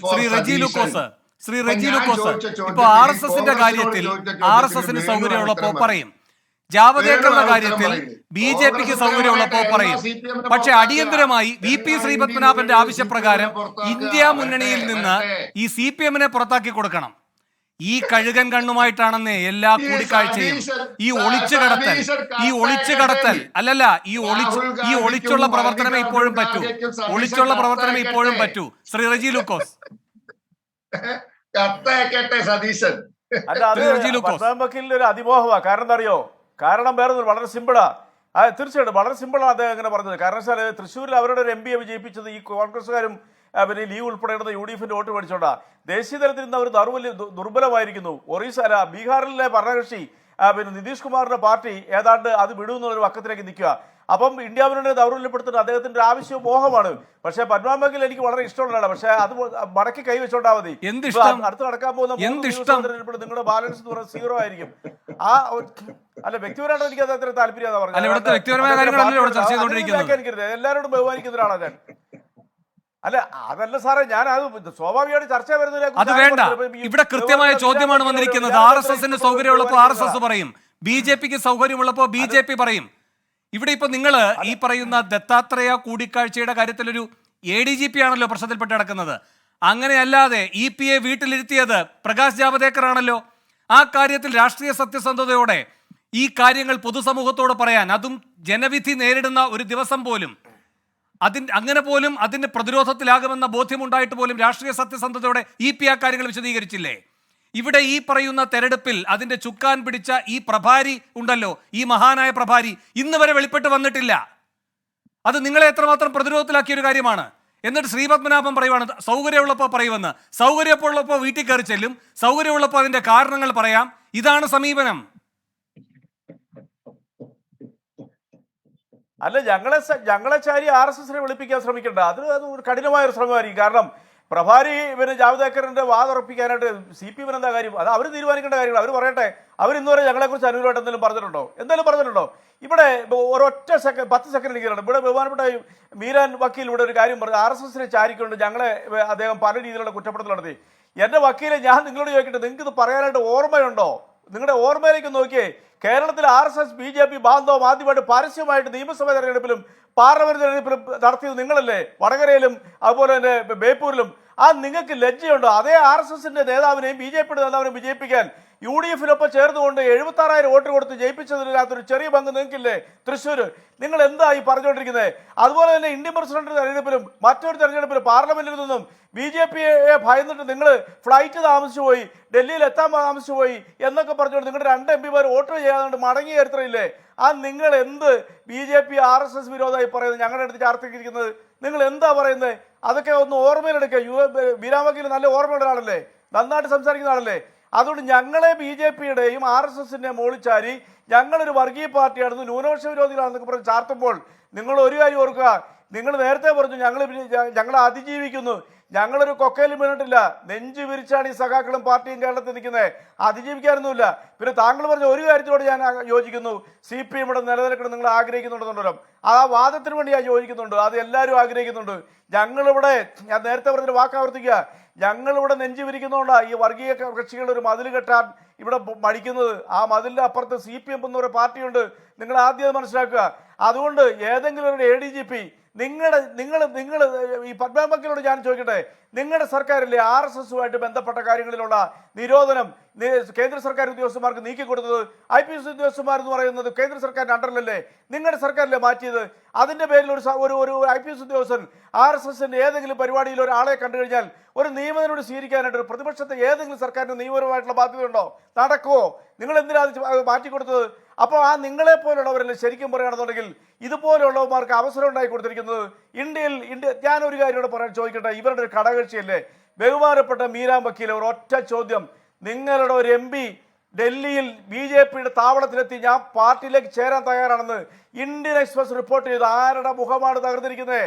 ശ്രീ റെജി ലൂക്കോസ് ഇപ്പൊ RSSന്റെ കാര്യത്തിൽ RSSന് സൗകര്യമുള്ളപ്പോ പറയും, ജാവദേക്കറുടെ കാര്യത്തിൽ BJPക്ക് സൗകര്യമുള്ളപ്പോ പറയും. പക്ഷെ അടിയന്തരമായി VP ശ്രീപത്മനാഭന്റെ ആവശ്യപ്രകാരം ഇന്ത്യ മുന്നണിയിൽ നിന്ന് ഈ CPM-നെ പുറത്താക്കി കൊടുക്കണം. ഈ കഴുകൻ കണ്ണുമായിട്ടാണെന്നേ എല്ലാ കൂടിക്കാഴ്ചയും. ഈ ഒളിച്ചു കടത്തൽ അല്ലല്ല, ഈ ഒളിച്ചുള്ള പ്രവർത്തനമേ ഇപ്പോഴും പറ്റൂ. ശ്രീ റെജി ലൂക്കോസ് ഒരു അതിമോഹമാണ്. കാരണം എന്താ അറിയോ? കാരണം വേറെ വളരെ സിമ്പിളാ. തീർച്ചയായിട്ടും വളരെ സിമ്പിളാണ് അദ്ദേഹം അങ്ങനെ പറഞ്ഞത്. കാരണം വെച്ചാൽ തൃശ്ശൂരിൽ അവരുടെ ഒരു MP വിജയിപ്പിച്ചത് ഈ കോൺഗ്രസ്സുകാരും പിന്നെ ലീവ് ഉൾപ്പെടെയുള്ള UDF-ന്റെ വോട്ട് മേടിച്ചോണ്ടാ. ദേശീയ തലത്തിൽ നിന്ന് അവർ ദുർബലമായിരിക്കുന്നു. ബീഹാറിലെ ഭരണകക്ഷി പിന്നെ നിതീഷ് കുമാറിന്റെ പാർട്ടി ഏതാണ്ട് അത് വിടുമെന്നുള്ളൊരു വക്കത്തിലേക്ക് നിൽക്കുക. അപ്പം ഇന്ത്യ മുന്നണിയെ ദൗർബല്യപ്പെടുത്തുന്നത് അദ്ദേഹത്തിന്റെ ആവശ്യവും മോഹമാണ്. പക്ഷേ പത്മനാഭ ബഘേൽ എനിക്ക് വളരെ ഇഷ്ടമുള്ളതാണ്. പക്ഷേ അത് മടക്കി കൈവച്ചോണ്ടാ മതി. അടുത്ത് നടക്കാൻ പോകുന്ന നിങ്ങളുടെ ബാലൻസ് എന്ന് പറയുന്നത് 0 ആയിരിക്കും. അല്ല, വ്യക്തിപരമായിട്ട് എനിക്ക് അത്ര താല്പര്യം എല്ലാവരോടും ബഹുമാനിക്കുന്ന ഒരാളാണ് ഞാൻ. അല്ല അതല്ല സാറേ, ഞാൻ അത് സ്വാഭാവികമായിട്ട് ചർച്ച വരുന്നതിനെ അത് വേണ്ട. ഇവിടെ കൃത്യമായ ചോദ്യമാണ് വന്നിരിക്കുന്നത്. RSSന് സൗകര്യമുള്ളപ്പോ RSS പറയും, BJPക്ക് സൗകര്യമുള്ളപ്പോ BJP പറയും. ഇവിടെ ഇപ്പൊ നിങ്ങൾ ഈ പറയുന്ന ദത്താത്രേയ കൂടിക്കാഴ്ചയുടെ കാര്യത്തിലൊരു ADGP ആണല്ലോ പ്രശ്നത്തിൽപ്പെട്ട് കിടക്കുന്നത്. അങ്ങനെയല്ലാതെ EP-യെ വീട്ടിലിരുത്തിയത് പ്രകാശ് ജാവദേക്കർ ആണല്ലോ. ആ കാര്യത്തിൽ രാഷ്ട്രീയ സത്യസന്ധതയോടെ ഈ കാര്യങ്ങൾ പൊതുസമൂഹത്തോട് പറയാൻ, അതും ജനവിധി നേരിടുന്ന ഒരു ദിവസം പോലും അതിന്റെ പ്രതിരോധത്തിലാകുമെന്ന ബോധ്യമുണ്ടായിട്ട് പോലും രാഷ്ട്രീയ സത്യസന്ധതയോടെ EP ആ കാര്യങ്ങൾ വിശദീകരിച്ചില്ലേ? ഇവിടെ ഈ പറയുന്ന തെരഞ്ഞെടുപ്പിൽ അതിന്റെ ചുക്കാൻ പിടിച്ച ഈ പ്രഭാരി ഉണ്ടല്ലോ, ഈ മഹാനായ പ്രഭാരി ഇന്ന് വരെ വെളിപ്പെട്ട് വന്നിട്ടില്ല. അത് നിങ്ങളെ എത്രമാത്രം പ്രതിരോധത്തിലാക്കിയ ഒരു കാര്യമാണ്. എന്നിട്ട് ശ്രീപത്മനാഭൻ പറയുവാണ് സൗകര്യമുള്ളപ്പോൾ പറയുമെന്ന്. സൗകര്യമുള്ളപ്പോൾ വീട്ടിൽ കയറി ചെല്ലും, സൗകര്യമുള്ളപ്പോൾ അതിന്റെ കാരണങ്ങൾ പറയാം. ഇതാണ് സമീപനം. അല്ല, ഞങ്ങളെ ചാരി RSSനെ വിളിപ്പിക്കാൻ ശ്രമിക്കേണ്ട. അത് ഒരു കഠിനമായൊരു ശ്രമമായിരിക്കും. കാരണം പ്രഭാരി പിന്നെ ജാവദേക്കറിന്റെ വാതുറപ്പിക്കാനായിട്ട് CPM എന്താ കാര്യം? അത് അവർ തീരുമാനിക്കേണ്ട കാര്യങ്ങൾ അവർ പറയട്ടെ. അവർ ഇന്നുവരെ ഞങ്ങളെക്കുറിച്ച് അനുകൂലമായിട്ട് എന്തെങ്കിലും പറഞ്ഞിട്ടുണ്ടോ? ഇവിടെ ഒരൊറ്റ 10 സെക്കൻഡ് ഇരിക്കുന്നുണ്ട്. ഇവിടെ ബഹുമാനപ്പെട്ട മീരാൻ വക്കീൽ ഇവിടെ ഒരു കാര്യം പറഞ്ഞു, RSSനെ ചാരിക്കൊണ്ട് ഞങ്ങളെ അദ്ദേഹം പല രീതിയിലുള്ള കുറ്റപ്പെടുത്തൽ നടത്തി. എൻ്റെ വക്കീലെ, ഞാൻ നിങ്ങളോട് ചോദിക്കട്ടെ, നിങ്ങൾക്ക് ഇത് പറയാനായിട്ട് ഓർമ്മയുണ്ടോ? നിങ്ങളുടെ ഓർമ്മയിലേക്ക് നോക്കിയേ. കേരളത്തിൽ RSS BJP ബാന്ധവം ആദ്യമായിട്ട് പരസ്യമായിട്ട് നിയമസഭാ തെരഞ്ഞെടുപ്പിലും പാർലമെന്റ് തെരഞ്ഞെടുപ്പിലും നടത്തിയത് നിങ്ങളല്ലേ? വടകരയിലും അതുപോലെ തന്നെ ബേപ്പൂരിലും. നിങ്ങൾക്ക് ലജ്ജയുണ്ടോ? അതേ RSSന്റെ നേതാവിനെയും BJPയുടെ നേതാവിനെയും വിജയിപ്പിക്കാൻ UDF-നൊപ്പം ചേർന്നുകൊണ്ട് 76,000 വോട്ട് കൊടുത്ത് ജയിപ്പിച്ചതിനകത്തൊരു ചെറിയ പങ്ക് നിങ്ങൾക്കില്ലേ തൃശ്ശൂർ? നിങ്ങൾ എന്താ ഈ പറഞ്ഞുകൊണ്ടിരിക്കുന്നത്? അതുപോലെ തന്നെ ഇന്ത്യൻ പ്രസിഡന്റ് തെരഞ്ഞെടുപ്പിലും മറ്റൊരു തെരഞ്ഞെടുപ്പിലും പാർലമെന്റിൽ നിന്നും BJPയെ ഭയന്നിട്ട് നിങ്ങൾ ഫ്ലൈറ്റ് താമസിച്ചു പോയി, ഡൽഹിയിൽ എത്താൻ താമസിച്ചു പോയി എന്നൊക്കെ പറഞ്ഞുകൊണ്ട് നിങ്ങളുടെ 2 MP-മാർ വോട്ട് ചെയ്യാതെ മടങ്ങിയ ചരിത്രമില്ലേ? നിങ്ങൾ എന്ത് BJP RSS വിരോധമായി പറയുന്നത്? ഞങ്ങളുടെ അടുത്ത് ചാർത്തിരിക്കുന്നത് നിങ്ങൾ എന്താ പറയുന്നത്? അതൊക്കെ ഒന്ന് ഓർമ്മയിലെടുക്കുക. ബീരാമക്കിൽ നല്ല ഓർമ്മയുള്ള ആളല്ലേ, നന്നായിട്ട് സംസാരിക്കുന്ന ആളല്ലേ. അതുകൊണ്ട് ഞങ്ങളെ BJPയുടെയും RSSന്റെ മോളിച്ചാരി ഞങ്ങളൊരു വർഗീയ പാർട്ടിയാണെന്ന്, ന്യൂനപക്ഷ വിരോധികളാണെന്നൊക്കെ പറഞ്ഞ് ചാർത്തുമ്പോൾ നിങ്ങൾ ഒരു കാര്യം ഓർക്കുക. നിങ്ങൾ നേരത്തെ പറഞ്ഞു ഞങ്ങളെ അതിജീവിക്കുന്നു. ഞങ്ങളൊരു കൊക്കയിലും വീണിട്ടില്ല. നെഞ്ചു വിരിച്ചാണ് ഈ സഖാക്കളും പാർട്ടിയും കേരളത്തിൽ നിൽക്കുന്നത്. അതിജീവിക്കാനൊന്നുമില്ല. പിന്നെ താങ്കൾ പറഞ്ഞ ഒരു കാര്യത്തിനോട് ഞാൻ യോജിക്കുന്നു. CPM ഇവിടെ നിലനിൽക്കണം നിങ്ങൾ ആഗ്രഹിക്കുന്നുണ്ടെന്നുണ്ടല്ലോ. ആ വാദത്തിന് വേണ്ടി ഞാൻ യോജിക്കുന്നുണ്ട്. അത് എല്ലാവരും ആഗ്രഹിക്കുന്നുണ്ട്. ഞങ്ങളിവിടെ, ഞാൻ നേരത്തെ പറഞ്ഞൊരു വാക്കാവർത്തിക്കുക, ഞങ്ങളിവിടെ നെഞ്ചു വിരിക്കുന്നതുകൊണ്ടാണ് ഈ വർഗീയ കക്ഷികളുടെ ഒരു മതിൽ കെട്ടാൻ ഇവിടെ മടിക്കുന്നത്. ആ മതിലിൻ്റെ അപ്പുറത്ത് CPM എന്നൊരു പാർട്ടിയുണ്ട്. നിങ്ങൾ ആദ്യം മനസ്സിലാക്കുക. അതുകൊണ്ട് ഏതെങ്കിലും ഒരു ADGP നിങ്ങൾ ഈ പത്മനാഭ ബഘേലോട് ഞാൻ ചോദിക്കട്ടെ, നിങ്ങളുടെ സർക്കാരിലെ RSSുമായിട്ട് ബന്ധപ്പെട്ട കാര്യങ്ങളിലുള്ള നിരോധനം കേന്ദ്ര സർക്കാർ ഉദ്യോഗസ്ഥന്മാർക്ക് നീക്കിക്കൊടുത്തത്? IPS ഉദ്യോഗസ്ഥന്മാരെന്ന് പറയുന്നത് കേന്ദ്ര സർക്കാരിൻ്റെ അണ്ടറിലല്ലേ? നിങ്ങളുടെ സർക്കാരിലെ മാറ്റിയത്? അതിൻ്റെ പേരിൽ ഒരു IPS ഉദ്യോഗസ്ഥൻ RSSന്റെ ഏതെങ്കിലും പരിപാടിയിൽ ഒരാളെ കണ്ടു കഴിഞ്ഞാൽ ഒരു നിയമനോട് സ്വീകരിക്കാനായിട്ട് ഒരു പ്രതിപക്ഷത്തെ ഏതെങ്കിലും സർക്കാരിന് നിയമപരമായിട്ടുള്ള ബാധ്യതയുണ്ടോ? നടക്കുമോ? നിങ്ങൾ എന്തിനാ അത് മാറ്റിക്കൊടുത്തത്? അപ്പോൾ നിങ്ങളെ പോലുള്ളവരല്ലേ ശരിക്കും പറയുകയാണെന്നുണ്ടെങ്കിൽ ഇതുപോലെയുള്ളവർക്ക് അവസരം ഉണ്ടായി കൊടുത്തിരിക്കുന്നത് ഇന്ത്യയിൽ. ഞാനൊരു കാര്യം കൂടെ ചോദിക്കട്ടെ, ഇവരുടെ ഒരു ഘടകകക്ഷിയല്ലേ ബഹുമാനപ്പെട്ട മീരാൻ വക്കീൽ, ഒരൊറ്റ ചോദ്യം. നിങ്ങളുടെ ഒരു MP ഡൽഹിയിൽ BJPയുടെ താവളത്തിലെത്തി ഞാൻ പാർട്ടിയിലേക്ക് ചേരാൻ തയ്യാറാണെന്ന് ഇന്ത്യൻ എക്സ്പ്രസ് റിപ്പോർട്ട് ചെയ്തു. ആരുടെ മുഖമാണ് തകർന്നിരിക്കുന്നത്?